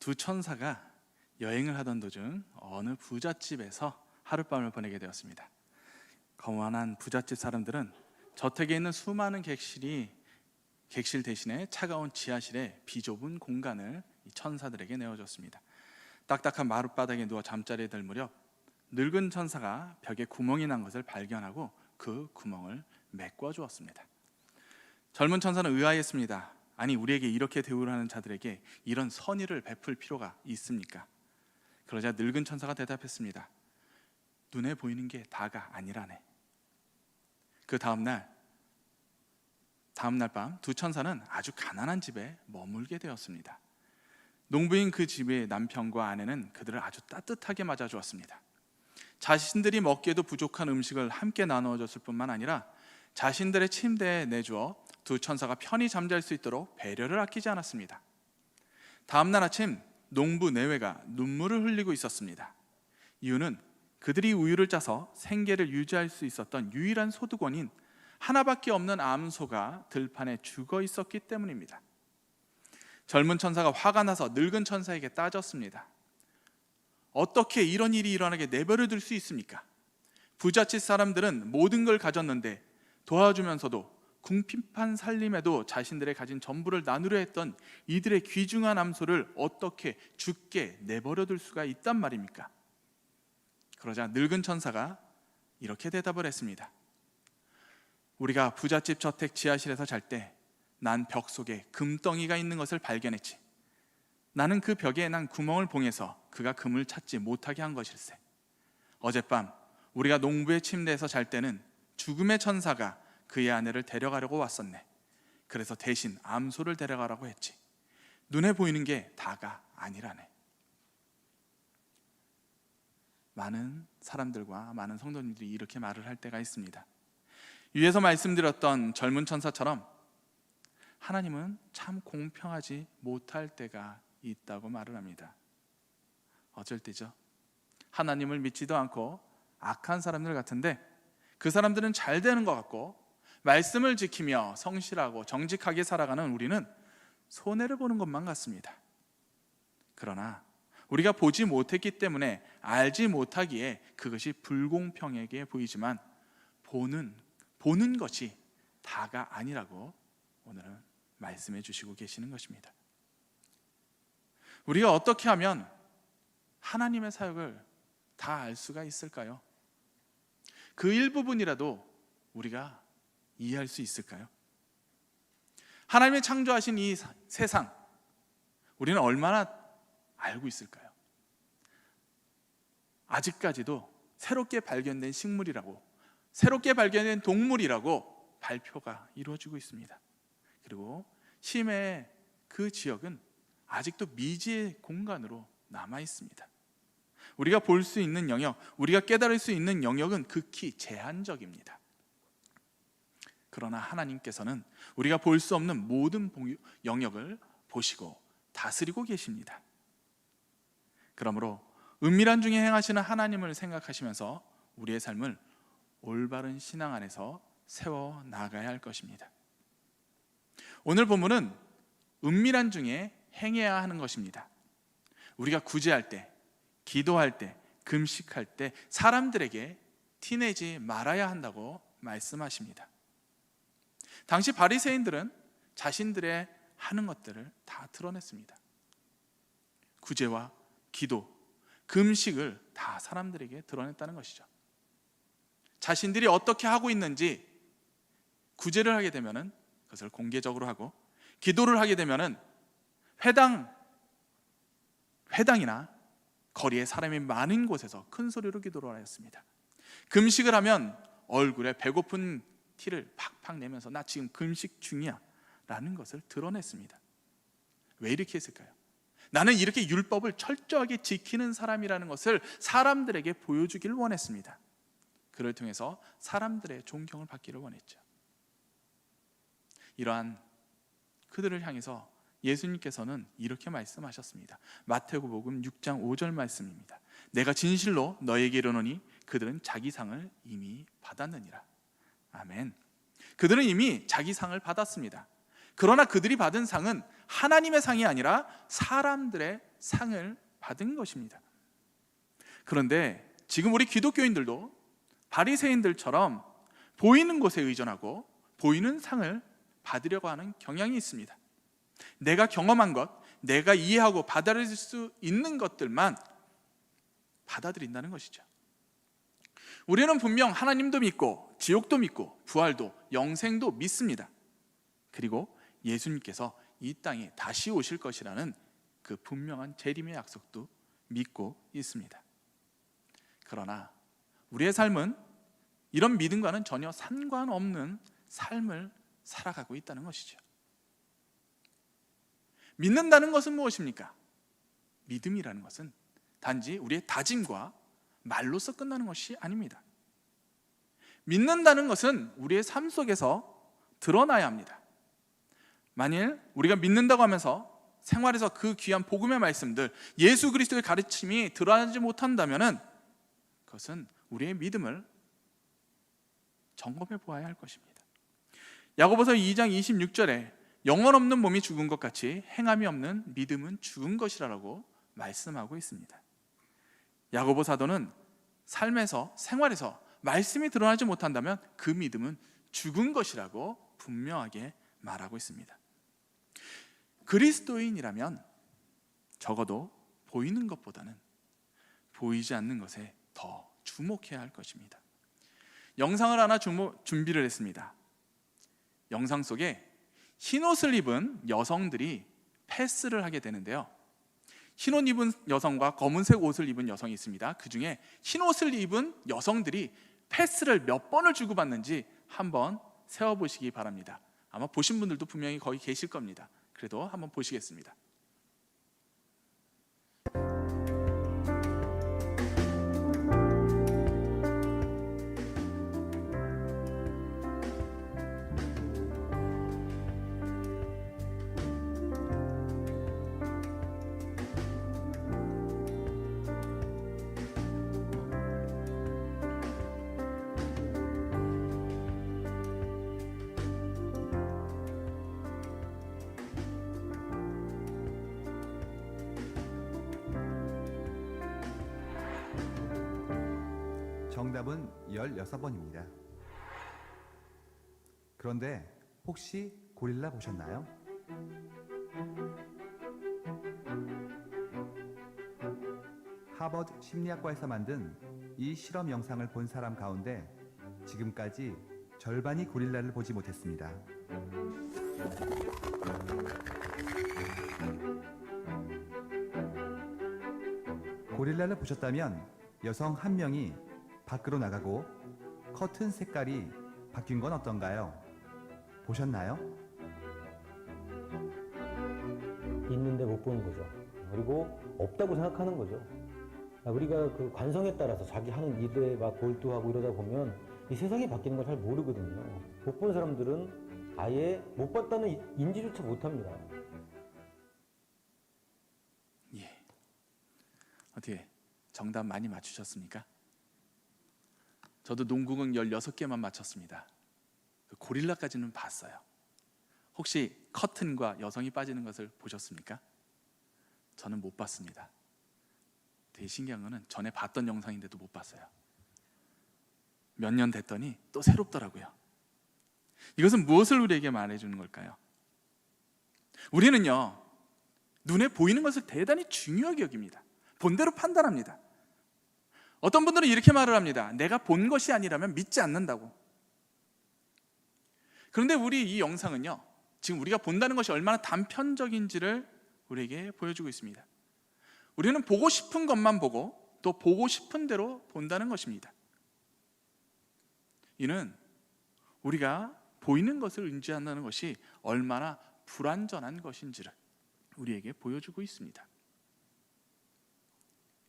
두 천사가 여행을 하던 도중 어느 부잣집에서 하룻밤을 보내게 되었습니다. 거만한 부잣집 사람들은 저택에 있는 수많은 객실 대신에 차가운 지하실에 비좁은 공간을 이 천사들에게 내어줬습니다. 딱딱한 마룻바닥에 누워 잠자리에 들 무렵 늙은 천사가 벽에 구멍이 난 것을 발견하고 그 구멍을 메꿔 주었습니다. 젊은 천사는 의아했습니다. 아니, 우리에게 이렇게 대우를 하는 자들에게 이런 선의를 베풀 필요가 있습니까? 그러자 늙은 천사가 대답했습니다. 눈에 보이는 게 다가 아니라네. 그 다음날 밤 두 천사는 아주 가난한 집에 머물게 되었습니다. 농부인 그 집의 남편과 아내는 그들을 아주 따뜻하게 맞아주었습니다. 자신들이 먹기에도 부족한 음식을 함께 나누어 줬을 뿐만 아니라 자신들의 침대에 내주어 두 천사가 편히 잠잘 수 있도록 배려를 아끼지 않았습니다. 다음날 아침 농부 내외가 눈물을 흘리고 있었습니다. 이유는 그들이 우유를 짜서 생계를 유지할 수 있었던 유일한 소득원인 하나밖에 없는 암소가 들판에 죽어 있었기 때문입니다. 젊은 천사가 화가 나서 늙은 천사에게 따졌습니다. 어떻게 이런 일이 일어나게 내버려 둘 수 있습니까? 부잣집 사람들은 모든 걸 가졌는데 도와주면서도 궁핍한 살림에도 자신들의 가진 전부를 나누려 했던 이들의 귀중한 암소를 어떻게 죽게 내버려 둘 수가 있단 말입니까? 그러자 늙은 천사가 이렇게 대답을 했습니다. 우리가 부잣집 저택 지하실에서 잘 때 난 벽 속에 금덩이가 있는 것을 발견했지. 나는 그 벽에 난 구멍을 봉해서 그가 금을 찾지 못하게 한 것일세. 어젯밤 우리가 농부의 침대에서 잘 때는 죽음의 천사가 그의 아내를 데려가려고 왔었네. 그래서 대신 암소를 데려가라고 했지. 눈에 보이는 게 다가 아니라네. 많은 사람들과 많은 성도님들이 이렇게 말을 할 때가 있습니다. 위에서 말씀드렸던 젊은 천사처럼 하나님은 참 공평하지 못할 때가 있다고 말을 합니다. 어쩔 때죠? 하나님을 믿지도 않고 악한 사람들 같은데 그 사람들은 잘 되는 것 같고 말씀을 지키며 성실하고 정직하게 살아가는 우리는 손해를 보는 것만 같습니다. 그러나 우리가 보지 못했기 때문에 알지 못하기에 그것이 불공평하게 보이지만 보는 것이 다가 아니라고 오늘은 말씀해 주시고 계시는 것입니다. 우리가 어떻게 하면 하나님의 사역을 다 알 수가 있을까요? 그 일부분이라도 우리가 이해할 수 있을까요? 하나님이 창조하신 이 세상, 우리는 얼마나 알고 있을까요? 아직까지도 새롭게 발견된 식물이라고, 새롭게 발견된 동물이라고 발표가 이루어지고 있습니다. 그리고 심해의 그 지역은 아직도 미지의 공간으로 남아 있습니다. 우리가 볼 수 있는 영역, 우리가 깨달을 수 있는 영역은 극히 제한적입니다. 그러나 하나님께서는 우리가 볼 수 없는 모든 영역을 보시고 다스리고 계십니다. 그러므로 은밀한 중에 행하시는 하나님을 생각하시면서 우리의 삶을 올바른 신앙 안에서 세워 나가야 할 것입니다. 오늘 본문은 은밀한 중에 행해야 하는 것입니다. 우리가 구제할 때, 기도할 때, 금식할 때 사람들에게 티내지 말아야 한다고 말씀하십니다. 당시 바리새인들은 자신들의 하는 것들을 다 드러냈습니다. 구제와 기도, 금식을 다 사람들에게 드러냈다는 것이죠. 자신들이 어떻게 하고 있는지 구제를 하게 되면 그것을 공개적으로 하고, 기도를 하게 되면 회당이나 거리에 사람이 많은 곳에서 큰 소리로 기도를 하였습니다. 금식을 하면 얼굴에 배고픈 티를 팍팍 내면서 나 지금 금식 중이야 라는 것을 드러냈습니다. 왜 이렇게 했을까요? 나는 이렇게 율법을 철저하게 지키는 사람이라는 것을 사람들에게 보여주길 원했습니다. 그를 통해서 사람들의 존경을 받기를 원했죠. 이러한 그들을 향해서 예수님께서는 이렇게 말씀하셨습니다. 마태복음 6장 5절 말씀입니다. 내가 진실로 너에게 이르노니 그들은 자기 상을 이미 받았느니라. 아멘. 그들은 이미 자기 상을 받았습니다. 그러나 그들이 받은 상은 하나님의 상이 아니라 사람들의 상을 받은 것입니다. 그런데 지금 우리 기독교인들도 바리새인들처럼 보이는 것에 의존하고 보이는 상을 받으려고 하는 경향이 있습니다. 내가 경험한 것, 내가 이해하고 받아들일 수 있는 것들만 받아들인다는 것이죠. 우리는 분명 하나님도 믿고 지옥도 믿고 부활도 영생도 믿습니다. 그리고 예수님께서 이 땅에 다시 오실 것이라는 그 분명한 재림의 약속도 믿고 있습니다. 그러나 우리의 삶은 이런 믿음과는 전혀 상관없는 삶을 살아가고 있다는 것이죠. 믿는다는 것은 무엇입니까? 믿음이라는 것은 단지 우리의 다짐과 말로서 끝나는 것이 아닙니다. 믿는다는 것은 우리의 삶 속에서 드러나야 합니다. 만일 우리가 믿는다고 하면서 생활에서 그 귀한 복음의 말씀들, 예수 그리스도의 가르침이 드러나지 못한다면 그것은 우리의 믿음을 점검해 보아야 할 것입니다. 야고보서 2장 26절에 영혼 없는 몸이 죽은 것 같이 행함이 없는 믿음은 죽은 것이라고 말씀하고 있습니다. 야고보 사도는 삶에서, 생활에서 말씀이 드러나지 못한다면 그 믿음은 죽은 것이라고 분명하게 말하고 있습니다. 그리스도인이라면 적어도 보이는 것보다는 보이지 않는 것에 더 주목해야 할 것입니다. 영상을 하나 준비를 했습니다. 영상 속에 흰옷을 입은 여성들이 패스를 하게 되는데요, 흰옷 입은 여성과 검은색 옷을 입은 여성이 있습니다. 그 중에 흰옷을 입은 여성들이 패스를 몇 번을 주고받는지 한번 세어보시기 바랍니다. 아마 보신 분들도 분명히 거기 계실 겁니다. 그래도 한번 보시겠습니다. 정답은 16번입니다. 그런데 혹시 고릴라 보셨나요? 하버드 심리학과에서 만든 이 실험 영상을 본 사람 가운데 지금까지 절반이 고릴라를 보지 못했습니다. 고릴라를 보셨다면 여성 한 명이 밖으로 나가고 커튼 색깔이 바뀐 건 어떤가요? 보셨나요? 있는데 못 보는 거죠. 그리고 없다고 생각하는 거죠. 우리가 그 관성에 따라서 자기 하는 일에 막 몰두하고 이러다 보면 이 세상이 바뀌는 걸 잘 모르거든요. 못 본 사람들은 아예 못 봤다는 인지조차 못합니다. 예. 어떻게 정답 많이 맞추셨습니까? 저도 농구공 16개만 맞췄습니다. 고릴라까지는 봤어요. 혹시 커튼과 여성이 빠지는 것을 보셨습니까? 저는 못 봤습니다. 되게 신기한 거는 전에 봤던 영상인데도 못 봤어요. 몇 년 됐더니 또 새롭더라고요. 이것은 무엇을 우리에게 말해주는 걸까요? 우리는요, 눈에 보이는 것을 대단히 중요하게 여깁니다. 본대로 판단합니다. 어떤 분들은 이렇게 말을 합니다. 내가 본 것이 아니라면 믿지 않는다고. 그런데 우리 이 영상은요, 지금 우리가 본다는 것이 얼마나 단편적인지를 우리에게 보여주고 있습니다. 우리는 보고 싶은 것만 보고 또 보고 싶은 대로 본다는 것입니다. 이는 우리가 보이는 것을 의지한다는 것이 얼마나 불완전한 것인지를 우리에게 보여주고 있습니다.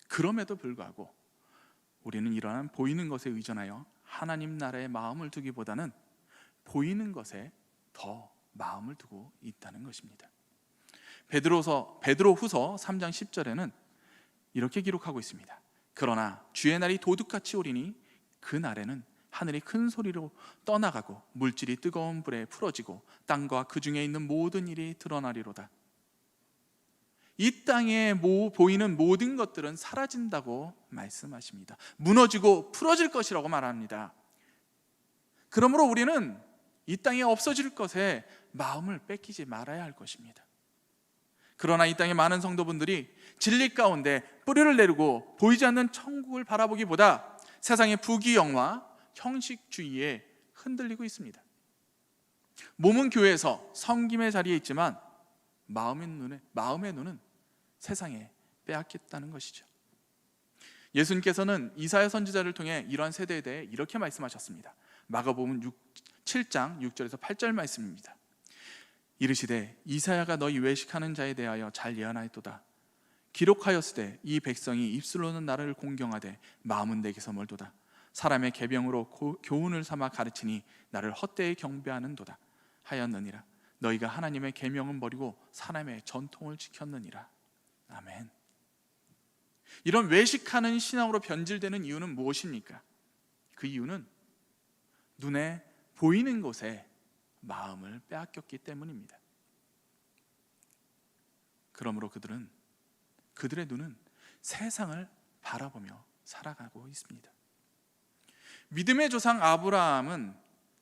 그럼에도 불구하고 우리는 이러한 보이는 것에 의존하여 하나님 나라의 마음을 두기보다는 보이는 것에 더 마음을 두고 있다는 것입니다. 베드로후서 3장 10절에는 이렇게 기록하고 있습니다. 그러나 주의 날이 도둑같이 오리니 그 날에는 하늘이 큰 소리로 떠나가고 물질이 뜨거운 불에 풀어지고 땅과 그 중에 있는 모든 일이 드러나리로다. 이 땅에 보이는 모든 것들은 사라진다고 말씀하십니다. 무너지고 풀어질 것이라고 말합니다. 그러므로 우리는 이 땅에 없어질 것에 마음을 뺏기지 말아야 할 것입니다. 그러나 이 땅의 많은 성도분들이 진리 가운데 뿌리를 내리고 보이지 않는 천국을 바라보기보다 세상의 부귀영화, 형식주의에 흔들리고 있습니다. 몸은 교회에서 섬김의 자리에 있지만 마음의 눈은 세상에 빼앗겼다는 것이죠. 예수님께서는 이사야 선지자를 통해 이러한 세대에 대해 이렇게 말씀하셨습니다. 마가복음 7장 6절에서 8절 말씀입니다. 이르시되 이사야가 너희 외식하는 자에 대하여 잘 예언하였도다. 기록하였으되 이 백성이 입술로는 나를 공경하되 마음은 내게서 멀도다. 사람의 계명으로 교훈을 삼아 가르치니 나를 헛되이 경배하는도다 하였느니라. 너희가 하나님의 계명은 버리고 사람의 전통을 지켰느니라. 아멘. 이런 외식하는 신앙으로 변질되는 이유는 무엇입니까? 그 이유는 눈에 보이는 것에 마음을 빼앗겼기 때문입니다. 그러므로 그들의 눈은 세상을 바라보며 살아가고 있습니다. 믿음의 조상 아브라함은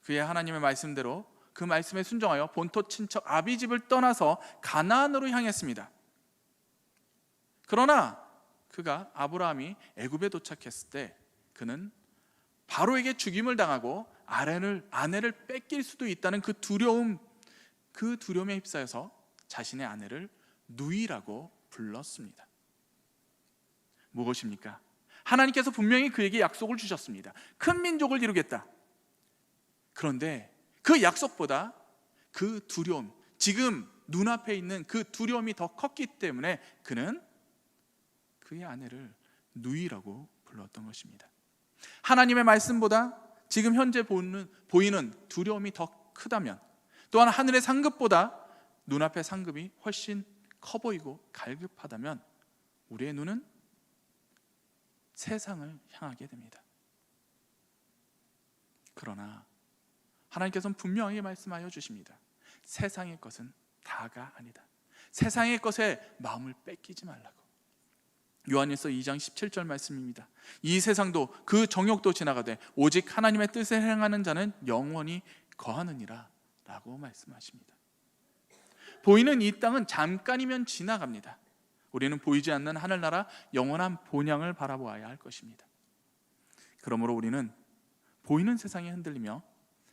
그의 하나님의 말씀대로 그 말씀에 순종하여 본토 친척 아비집을 떠나서 가나안으로 향했습니다. 그러나 아브라함이 애굽에 도착했을 때 그는 바로에게 죽임을 당하고 아내를 뺏길 수도 있다는 그 두려움에 휩싸여서 자신의 아내를 누이라고 불렀습니다. 무엇입니까? 하나님께서 분명히 그에게 약속을 주셨습니다. 큰 민족을 이루겠다. 그런데 그 약속보다 그 두려움, 지금 눈앞에 있는 그 두려움이 더 컸기 때문에 그는 그의 아내를 누이라고 불렀던 것입니다. 하나님의 말씀보다 지금 현재 보이는 두려움이 더 크다면, 또한 하늘의 상급보다 눈앞의 상급이 훨씬 커 보이고 갈급하다면 우리의 눈은 세상을 향하게 됩니다. 그러나 하나님께서는 분명하게 말씀하여 주십니다. 세상의 것은 다가 아니다. 세상의 것에 마음을 뺏기지 말라고. 요한일서 2장 17절 말씀입니다. 이 세상도 그 정욕도 지나가되 오직 하나님의 뜻을 행하는 자는 영원히 거하느니라 라고 말씀하십니다. 보이는 이 땅은 잠깐이면 지나갑니다. 우리는 보이지 않는 하늘나라 영원한 본향을 바라보아야 할 것입니다. 그러므로 우리는 보이는 세상에 흔들리며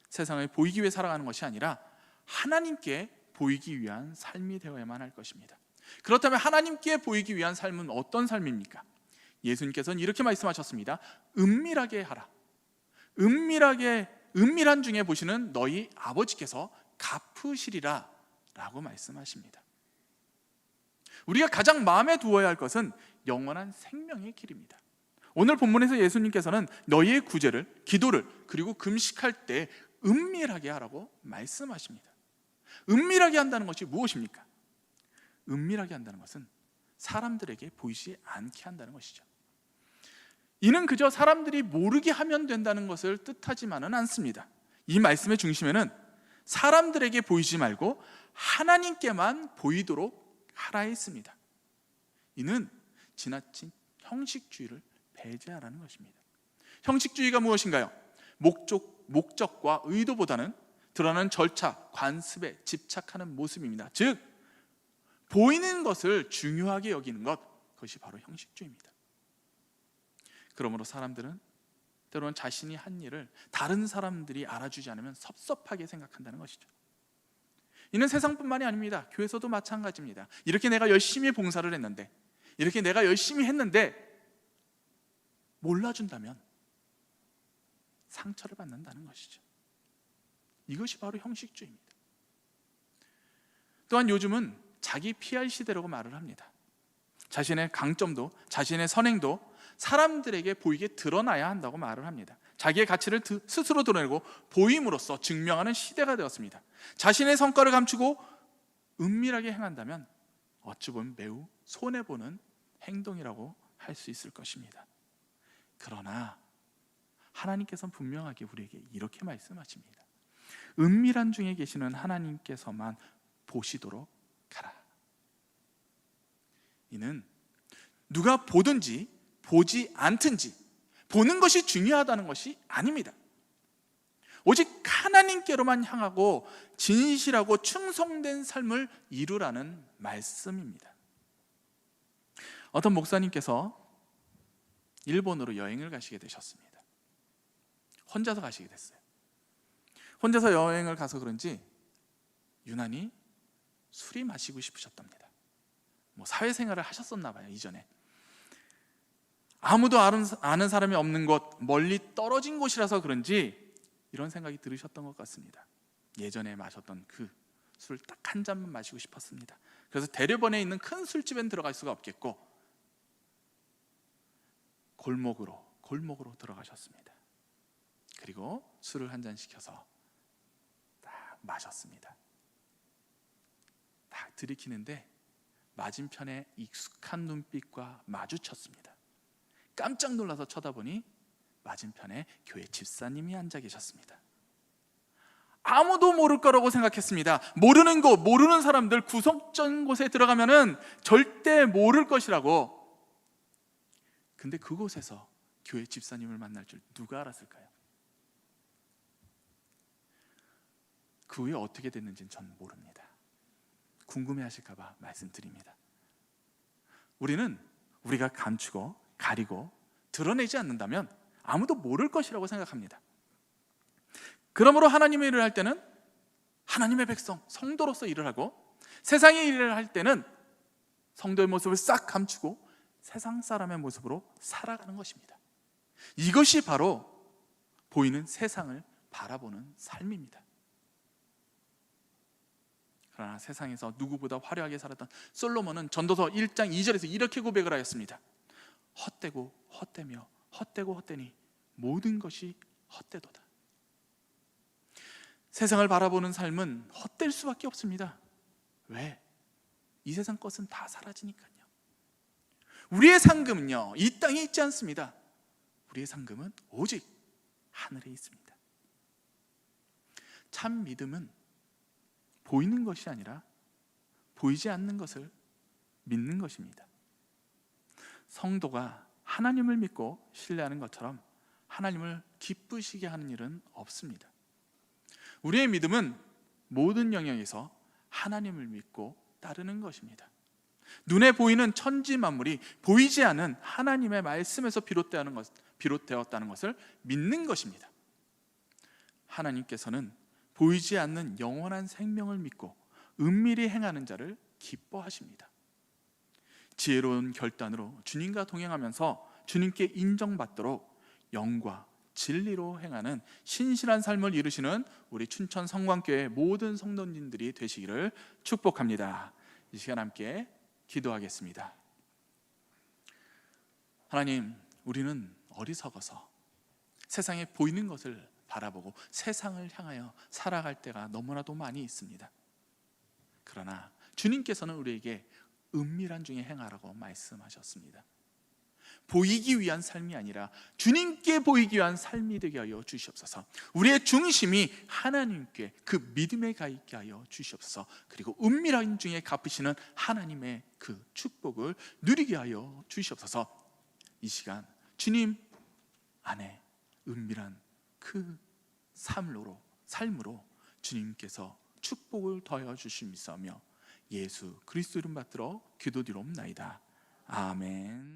세상을 보이기 위해 살아가는 것이 아니라 하나님께 보이기 위한 삶이 되어야만 할 것입니다. 그렇다면 하나님께 보이기 위한 삶은 어떤 삶입니까? 예수님께서는 이렇게 말씀하셨습니다. 은밀하게 하라. 은밀한 중에 보시는 너희 아버지께서 갚으시리라 라고 말씀하십니다. 우리가 가장 마음에 두어야 할 것은 영원한 생명의 길입니다. 오늘 본문에서 예수님께서는 너희의 구제를, 기도를, 그리고 금식할 때 은밀하게 하라고 말씀하십니다. 은밀하게 한다는 것이 무엇입니까? 은밀하게 한다는 것은 사람들에게 보이지 않게 한다는 것이죠. 이는 그저 사람들이 모르게 하면 된다는 것을 뜻하지만은 않습니다. 이 말씀의 중심에는 사람들에게 보이지 말고 하나님께만 보이도록 하라 했습니다. 이는 지나친 형식주의를 배제하라는 것입니다. 형식주의가 무엇인가요? 목적과 의도보다는 드러나는 절차, 관습에 집착하는 모습입니다. 즉 보이는 것을 중요하게 여기는 것, 그것이 바로 형식주의입니다. 그러므로 사람들은 때로는 자신이 한 일을 다른 사람들이 알아주지 않으면 섭섭하게 생각한다는 것이죠. 이는 세상뿐만이 아닙니다. 교회에서도 마찬가지입니다. 이렇게 내가 열심히 봉사를 했는데, 이렇게 내가 열심히 했는데 몰라준다면 상처를 받는다는 것이죠. 이것이 바로 형식주의입니다. 또한 요즘은 자기 PR 시대라고 말을 합니다. 자신의 강점도, 자신의 선행도 사람들에게 보이게 드러나야 한다고 말을 합니다. 자기의 가치를 스스로 드러내고 보임으로써 증명하는 시대가 되었습니다. 자신의 성과를 감추고 은밀하게 행한다면 어찌 보면 매우 손해보는 행동이라고 할 수 있을 것입니다. 그러나 하나님께서는 분명하게 우리에게 이렇게 말씀하십니다. 은밀한 중에 계시는 하나님께서만 보시도록 하라. 이는 누가 보든지 보지 않든지 보는 것이 중요하다는 것이 아닙니다. 오직 하나님께로만 향하고 진실하고 충성된 삶을 이루라는 말씀입니다. 어떤 목사님께서 일본으로 여행을 가시게 되셨습니다. 혼자서 가시게 됐어요. 혼자서 여행을 가서 그런지 유난히 술이 마시고 싶으셨답니다. 사회생활을 하셨었나 봐요, 이전에. 아무도 아는 사람이 없는 곳, 멀리 떨어진 곳이라서 그런지 이런 생각이 들으셨던 것 같습니다. 예전에 마셨던 그 술 딱 한 잔만 마시고 싶었습니다. 그래서 대려번에 있는 큰 술집엔 들어갈 수가 없겠고 골목으로 들어가셨습니다. 그리고 술을 한 잔 시켜서 딱 마셨습니다. 딱 들이키는데 맞은편에 익숙한 눈빛과 마주쳤습니다. 깜짝 놀라서 쳐다보니 맞은편에 교회 집사님이 앉아 계셨습니다. 아무도 모를 거라고 생각했습니다. 모르는 곳, 모르는 사람들, 구석진 곳에 들어가면은 절대 모를 것이라고. 근데 그곳에서 교회 집사님을 만날 줄 누가 알았을까요? 그 후에 어떻게 됐는지는 전 모릅니다. 궁금해하실까 봐 말씀드립니다. 우리가 감추고 가리고 드러내지 않는다면 아무도 모를 것이라고 생각합니다. 그러므로 하나님의 일을 할 때는 하나님의 백성, 성도로서 일을 하고, 세상의 일을 할 때는 성도의 모습을 싹 감추고 세상 사람의 모습으로 살아가는 것입니다. 이것이 바로 보이는 세상을 바라보는 삶입니다. 그러나 세상에서 누구보다 화려하게 살았던 솔로몬은 전도서 1장 2절에서 이렇게 고백을 하였습니다. 헛되고 헛되며 헛되고 헛되니 모든 것이 헛되도다. 세상을 바라보는 삶은 헛될 수밖에 없습니다. 왜? 이 세상 것은 다 사라지니까요. 우리의 상금은요, 이 땅에 있지 않습니다. 우리의 상금은 오직 하늘에 있습니다. 참 믿음은 보이는 것이 아니라 보이지 않는 것을 믿는 것입니다. 성도가 하나님을 믿고 신뢰하는 것처럼 하나님을 기쁘시게 하는 일은 없습니다. 우리의 믿음은 모든 영역에서 하나님을 믿고 따르는 것입니다. 눈에 보이는 천지 만물이 보이지 않은 하나님의 말씀에서 비롯되었다는 것을 믿는 것입니다. 하나님께서는 보이지 않는 영원한 생명을 믿고 은밀히 행하는 자를 기뻐하십니다. 지혜로운 결단으로 주님과 동행하면서 주님께 인정받도록 영과 진리로 행하는 신실한 삶을 이루시는 우리 춘천 성광교회 모든 성도님들이 되시기를 축복합니다. 이 시간 함께 기도하겠습니다. 하나님, 우리는 어리석어서 세상에 보이는 것을 바라보고 세상을 향하여 살아갈 때가 너무나도 많이 있습니다. 그러나 주님께서는 우리에게 은밀한 중에 행하라고 말씀하셨습니다. 보이기 위한 삶이 아니라 주님께 보이기 위한 삶이 되게 하여 주시옵소서. 우리의 중심이 하나님께 그 믿음에 가 있게 하여 주시옵소서. 그리고 은밀한 중에 갚으시는 하나님의 그 축복을 누리게 하여 주시옵소서. 이 시간 주님 안에 은밀한 그 삶으로 주님께서 축복을 더하여 주시옵소서. 예수 그리스도 이름 받들어 기도드리옵나이다. 아멘.